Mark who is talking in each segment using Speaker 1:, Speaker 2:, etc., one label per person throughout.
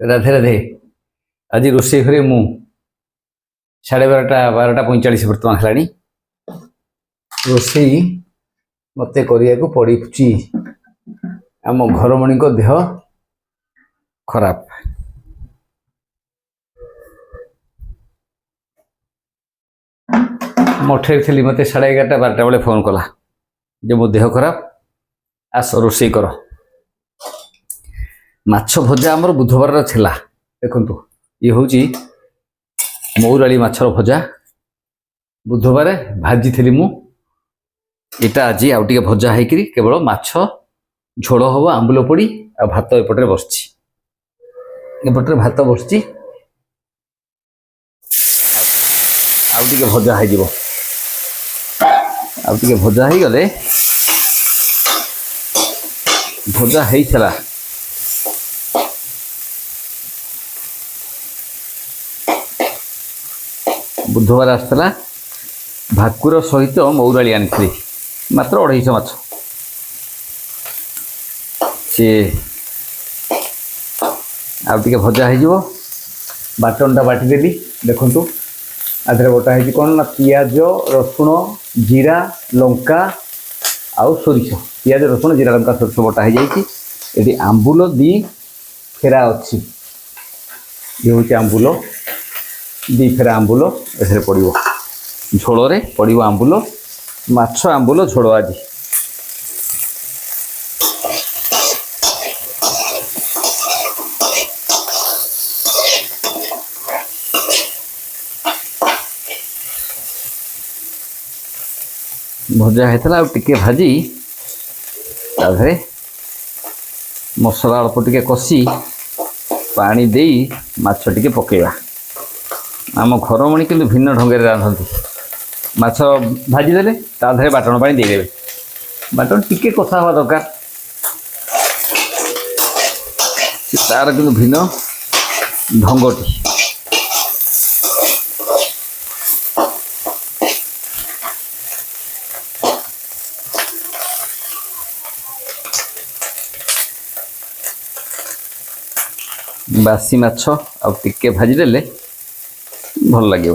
Speaker 1: राधे राधे। आज रोषे घरे मु 12:45 बर्तमान है रोषे मत करने पड़ी। आम घरमणी को देह खराब मठे थी मत 11:30-12 बेले फोन कला जे मो देह खराब आस रोषे कर। माछ भजा आमर बुधवार थिला देखंतु ये हूँ मौराली माछर भजा बुधवार भाजी थी मु एटा आज आउ टे भजा है केवल माछ झोल हम आंबुल पड़ी आ भात एपटे बसची एपटे भात बसची आउ टे भजा है आउ टे भजा है गले भजा है थला बुधवार आसला भाकुर सहित मौराली आनी मात्र 250 माछ सी आउ भजा हो बाटनटा बाटिदेली देखु आधे बटा है कौन ना पियाज रसुण जीरा लंका आउ सोरिष पियाज रसुण जीरा लंका सोरिष बटा है आंबुल दी फेरा अच्छी ये हूँ आंबुल दी फेरा आंबुल एसे पड़ो झोल पड़ो आंबुल माछ आंबुल झोल आज भजा होता टे भाजी ताधे मसला अल्प टे कषि पानी दे माछ टे पकेवा। आम घरमणी किंतु भिन्न ढंग से रांधती माछ भाजीदे ताधे बाटण पानी देदेवे बाटण टिके कषा हवा दरकार तार किंतु भिन्न ढंगटी बासी माछ आउ टिके भाजीदे भल लगे।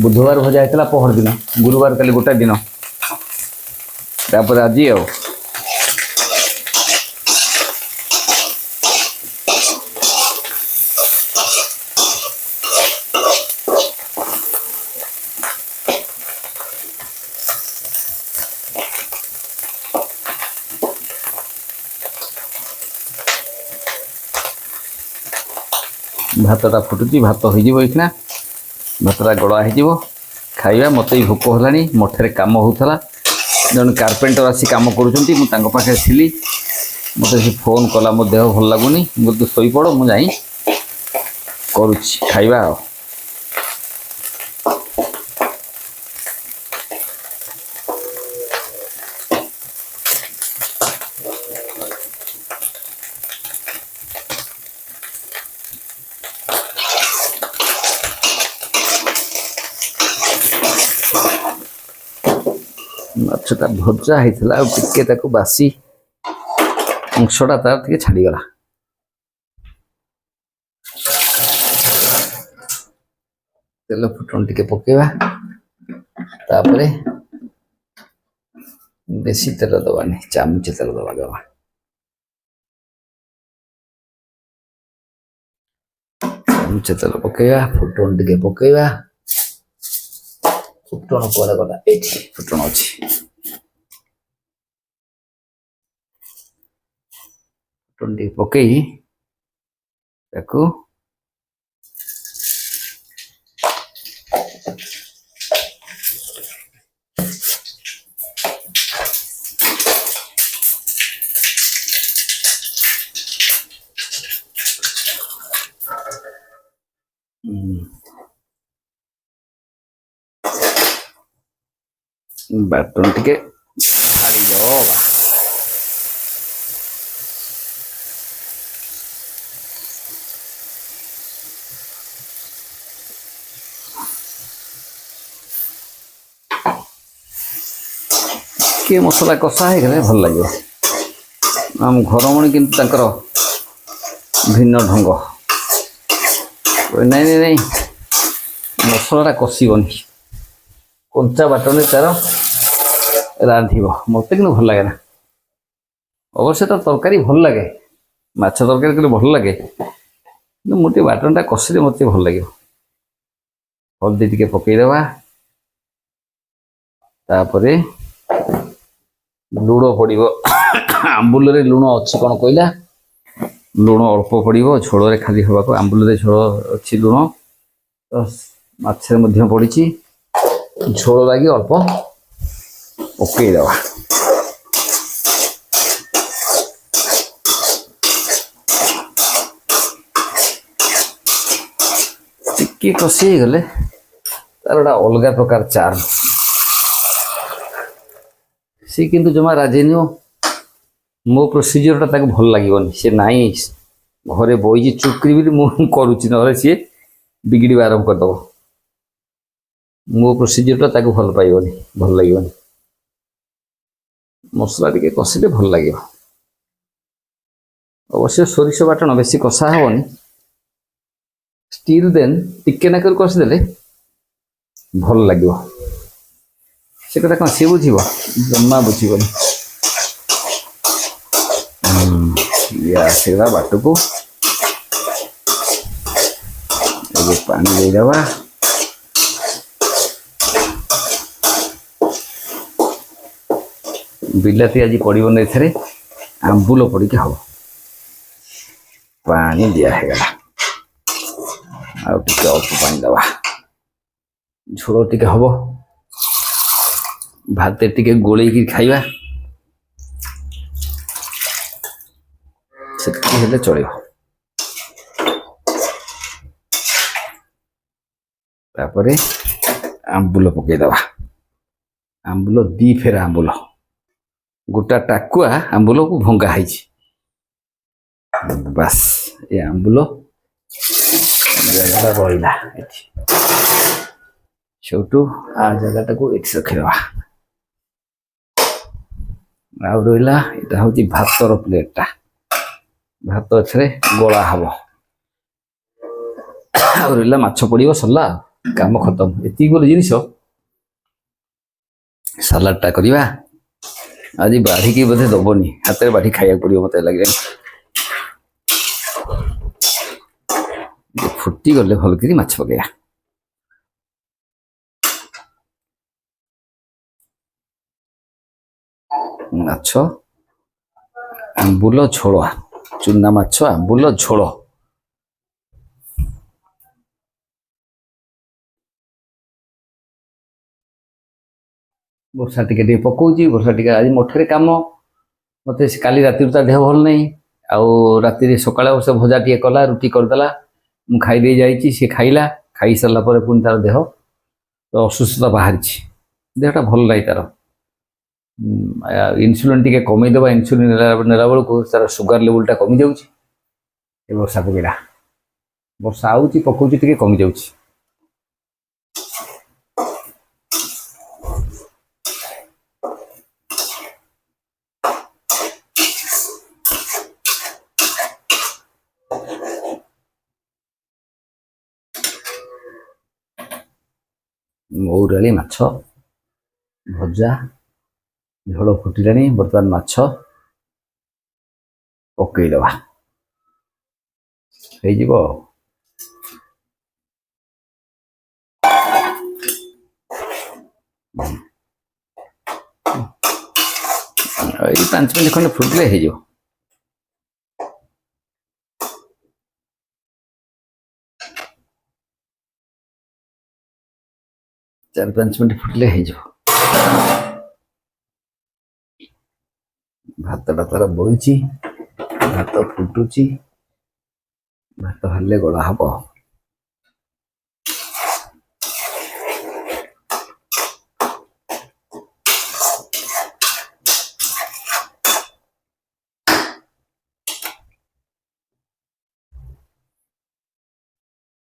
Speaker 1: बुधवार भजा होता पहर दिन गुरुवार कल गोटे दिन तापर आज भातटा फुटुची भात होना भातटा गड़ा हो खाइबा मत भोक होलानी मठे काम होता जन कारपेंटर आसी काम करुँचे थी मत फोन कला मो देह भल लगुनि मुझे शोपड़ मुझे करुच्ची खाइबा माछटा भजा होता टे बासी अंशटा तार टे छाड़गला तेल फुटन टे पकेवा तापरे बेसी तेल दबानी चामचे तेल दबा दबा चामचे तेल पकेवा फुटन टे पकेवा फुटन कुआडे गला एठी फुटन अच्छी फुटन टे पकई ताकू बाटन टे छाड़ी दबा के मसला कषा हो गले भल लगे। आम घरमणी किंतु भिन्न ढंग ନାଇଁ ନାଇଁ ନାଇଁ ମସଲାଟା କଷିବନି, କଞ୍ଚା ବାଟଣରେ ତାର ରାନ୍ଧିବ। ମୋତେ କିନ୍ତୁ ଭଲ ଲାଗେ ନା। ଅବଶ୍ୟ ତ ତରକାରୀ ଭଲ ଲାଗେ, ମାଛ ତରକାରୀ କଲେ ଭଲ ଲାଗେ, କିନ୍ତୁ ମୁଁ ଟିକେ ବାଟଣଟା କଷିଲେ ମୋତେ ଭଲ ଲାଗିବ। ହଳଦୀ ଟିକେ ପକେଇଦେବା, ତାପରେ ଲୁଣ ପଡ଼ିବ। ଆମ୍ବୁଲରେ ଲୁଣ ଅଛି କ'ଣ କହିଲା, ଲୁଣ ଅଳ୍ପ ପଡ଼ିବ ଝୋଳରେ ଖାଲି ହେବାକୁ। ଆମ୍ବୁଲରେ ଝୋଳ ଅଛି ଲୁଣ, ତ ମାଛରେ ମଧ୍ୟ ପଡ଼ିଛି। ଝୋଳ ଲାଗି ଅଳ୍ପ ପକେଇଦେବା। ଟିକେ କଷି ହେଇଗଲେ ତାର ଗୋଟେ ଅଲଗା ପ୍ରକାର ଚାର୍ମ। ସେ କିନ୍ତୁ ଜମା ରାଜି ନୁହଁ, ମୋ ପ୍ରୋସିଜିଅରଟା ତାକୁ ଭଲ ଲାଗିବନି। ସେ ନାଇଁ ଘରେ ବଇଛି ଚୁପ୍ କରି ବୋଲି ମୁଁ କରୁଛି, ନହେଲେ ସିଏ ବିଗିଡ଼ିବା ଆରମ୍ଭ କରିଦେବ। ମୋ ପ୍ରୋସିଜିଅରଟା ତାକୁ ଭଲ ପାଇବନି, ଭଲ ଲାଗିବନି। ମସଲା ଟିକେ କଷିଲେ ଭଲ ଲାଗିବ। ଅବଶ୍ୟ ସୋରିଷ ବାଟଣ ବେଶୀ କଷା ହେବନି, ଷ୍ଟିଲ୍ ଦେନ୍ ଟିକେ ନାକରୁ କଷିଦେଲେ ଭଲ ଲାଗିବ। ସେ କଥା କ'ଣ ସିଏ ବୁଝିବ? ଜମା ବୁଝିବନି। ଇଏ ଆସିଗଲା ବାଟକୁ, ଏବେ ପାଣି ଦେଇଦେବା। ବିଲାତି ଆଜି ପଡ଼ିବନି ଏଥିରେ, ଆମ୍ବୁଲ ପଡ଼ିକି ହବ। ପାଣି ଦିଆ ହେଇଗଲା, ଆଉ ଟିକେ ଅଳ୍ପ ପାଣି ଦେବା, ଝୋଳ ଟିକେ ହବ। ଭାତ ଟିକେ ଗୋଳେଇକି ଖାଇବା, ସେତିକି ହେଲେ ଚଳିବ। ତାପରେ ଆମ୍ବୁଲ ପକେଇଦେବା। ଆମ୍ବୁଲ 2 ଫେରା ଆମ୍ବୁଲ, ଗୋଟା ଟାକୁଆ ଆମ୍ବୁଲକୁ ଭଙ୍ଗା ହେଇଛି। ବାସ୍, ଏ ଆମ୍ବୁଲ ଜାଗାଟା ରହିଲା ଏଠି। ସେଇଠୁ ଆ ଜାଗାଟାକୁ ଏଠି ରଖିଦେବା। ଆଉ ରହିଲା, ଏଇଟା ହେଉଛି ଭାତର ପ୍ଲେଟଟା। ଭାତ ଏଥିରେ ଗୋଳା ହବ। ଆଉ ରହିଲା ମାଛ ପଡ଼ିବ, ସରିଲା, କାମ ଖତମ। ଏତିକି ଗୋଟେ ଜିନିଷ। ସାଲାଡ଼ଟା କରିବା। ଆଜି ବାଢ଼ିକି ବୋଧେ ଦେବନି, ହାତରେ ବାଢ଼ି ଖାଇବାକୁ ପଡ଼ିବ ମୋତେ ଲାଗିଲାଣି। ଫୁଟିଗଲେ ଭଲକିରି ମାଛ ପକାଇବା। ମାଛ ଆମ୍ବୁଲ ଝୋଳ, ଚୁନା ମାଛ ଆମ୍ବୁଲ ଝୋଳ। ବର୍ଷା ଟିକେ ଟିକେ ପକଉଛି, ବର୍ଷା ଟିକେ ଆଜି ମଠରେ କାମ। ମୋତେ କାଲି ରାତିରୁ ତା ଦେହ ଭଲ ନାହିଁ, ଆଉ ରାତିରେ ସକାଳେ ଅବଶ୍ୟ ଭଜା ଟିକେ କଲା, ରୁଟି କରିଦେଲା, ମୁଁ ଖାଇଦେଇ ଯାଇଛି। ସେ ଖାଇଲା, ଖାଇସାରିଲା ପରେ ପୁଣି ତାର ଦେହ ଅସୁସ୍ଥତା ବାହାରିଛି, ଦେହଟା ଭଲ ନାହିଁ ତାର। ଇନ୍ସୁଲିନ୍ ଟିକେ କମେଇଦେବା। ଇନ୍ସୁଲିନ୍ ନେଲା ବେଳକୁ ତାର ସୁଗାର ଲେବୁଲଟା କମିଯାଉଛି। ଏ ବର୍ଷା ପକେଇଲା, ବର୍ଷା ଆଉଛି ପକଉଛି, ଟିକେ କମିଯାଉଛି। ମହୁରାଳି ମାଛ ଭଜା, ଝୋଳ ଫୁଟିଲାଣି। ବର୍ତ୍ତମାନ ମାଛ ପକେଇଦେବା, ହେଇଯିବ। ଏଇ 5 ମିନିଟ୍ ଖଣ୍ଡେ ଫୁଟିଲେ ହେଇଯିବ। ଚାରି 5 ମିନିଟ୍ ଫୁଟିଲେ ହେଇଯିବ। ଭାତଟା ତାର ବଇଛି, ଭାତ ଫୁଟୁଛି, ଭାତ ହେଲେ ଗଳା ହବ।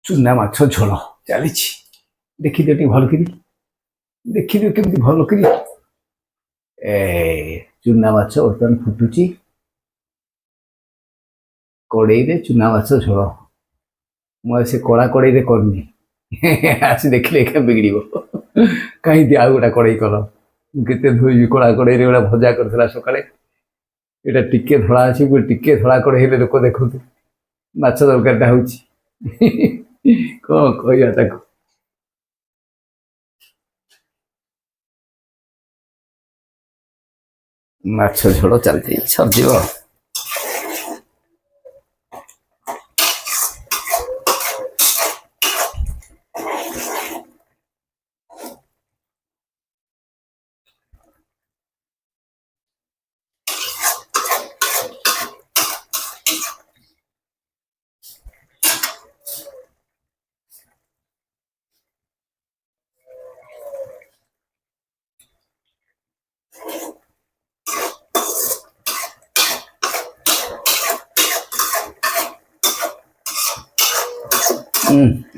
Speaker 1: ଚୁନା ମାଛ ଝୋଳ ଚାଲିଛି, ଦେଖିଦିଅ ଟିକେ ଭଲ କରି, ଦେଖିଦିଅ କେମିତି ଭଲ କରି। ଚୁନା ମାଛ ବର୍ତ୍ତମାନ ଫୁଟୁଛି, କଡ଼େଇରେ ଚୁନା ମାଛ ଝୋଳ। ମୁଁ ସେ କଳା କଡ଼େଇରେ କରିନି। ଆସି ଦେଖିଲେ ଏକା ବିଗିଡ଼ିବ। କାହିଁକି ଆଉ ଗୋଟା କଡ଼େଇ କଲ? କେତେ ଧୋଇବି କଳା କଡ଼େଇରେ ଗୋଟା ଭଜା କରିଥିଲା ସକାଳେ। ଏଇଟା ଟିକେ ଧଳା ଅଛି, ଟିକେ ଧଳା କଡ଼େଇ ହେଲେ ଲୋକ ଦେଖନ୍ତୁ ମାଛ ତରକାରୀଟା ହଉଛି। କ'ଣ କହିବା ତାକୁ। ମାଛ ଝୋଳ ଚାଲିଛି, ସରିଯିବ।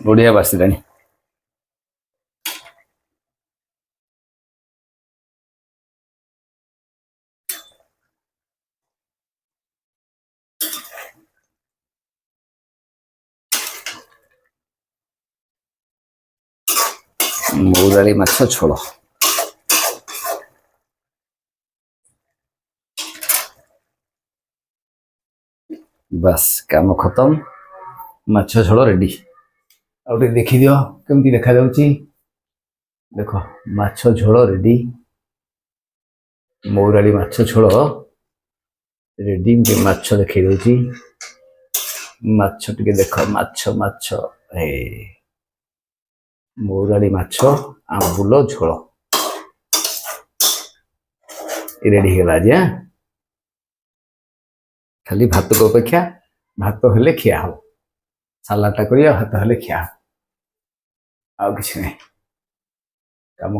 Speaker 1: ବଢ଼ିଆ ବାସିଲାଣି। ମଉରାଳି ମାଛ ଝୋଳ। ବାସ୍ କାମ ଖତମ, ମାଛ ଝୋଳ ରେଡି। ଆଉ ଟିକେ ଦେଖିଦିଅ କେମିତି ଦେଖାଯାଉଛି। ଦେଖ ମାଛ ଝୋଳ ରେଡି, ମଉରାଳି ମାଛ ଝୋଳ ରେଡି। ମାଛ ଦେଖେଇ ଦଉଛି, ମାଛ ଟିକେ ଦେଖ, ମାଛ ମାଛ ହେ ମଉରାଳି ମାଛ ଆମ୍ବୁଲ ଝୋଳ ରେଡି ହେଇଗଲା ଆଜି। ଖାଲି ଭାତକୁ ଅପେକ୍ଷା, ଭାତ ହେଲେ ଖିଆ ହବ। ସାଲାଡ଼ଟା କରିବା, ଭାତ ହେଲେ ଖିଆ ହବ, ଆଉ କିଛି ନାହିଁ। କାମ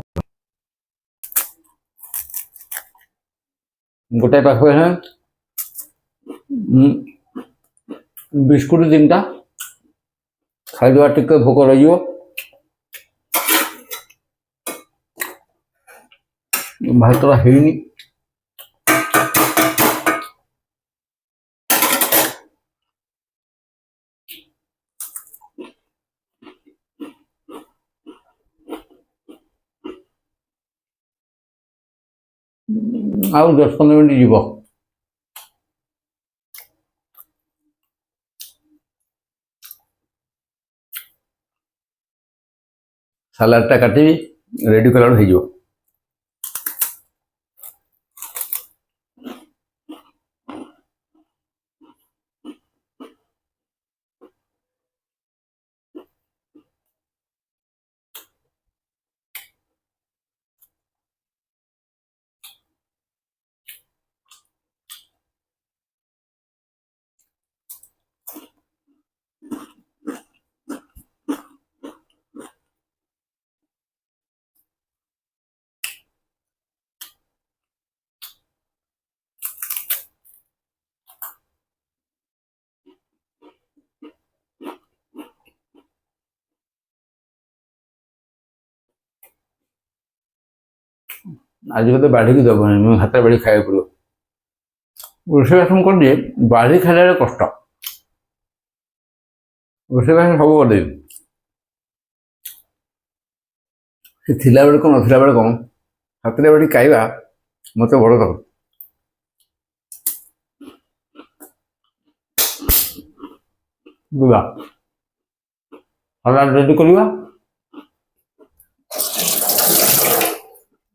Speaker 1: ଗୋଟାଏ ପାଖରେ ବିସ୍କୁଟ 3ଟା ଖାଇଦେବା, ଟିକେ ଭୋକ ରହିଯିବ। ଭାତଟା ହେଇନି, ଆଉ 10-15 ମିନିଟ୍ ଯିବ। ସାଲାଡ଼ଟା କାଟିବି, ରେଡି କଲାବେଳକୁ ହେଇଯିବ। ଆଜି ବୋଧେ ବାଢ଼ିକି ଦେବନି, ମୁଁ ହାତରେ ବାଢ଼ି ଖାଇବାକୁ ପଡ଼ିବ। ରୋଷେଇବାସ ମୁଁ କରିଦିଏ, ବାଢ଼ି ଖାଇଲାବେଳେ କଷ୍ଟ। ରୋଷେଇବାସ ସବୁ କରିଦେବି, ସେ ଥିଲାବେଳେ କ'ଣ ନଥିଲା ବେଳେ କ'ଣ, ହାତରେ ବାଢ଼ି ଖାଇବା ମୋତେ ବଡ଼ କଥା। ସାଲାଡ଼ ରେଡି କରିବା,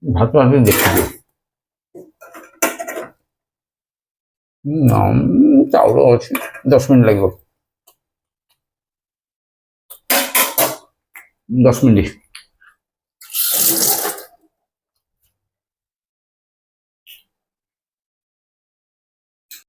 Speaker 1: ଭାତ ଆସି ଦେଖିଦିଅ। ଚାଉଳ ଅଛି, 10 ମିନିଟ୍ ଲାଗିବ, 10 ମିନିଟ୍।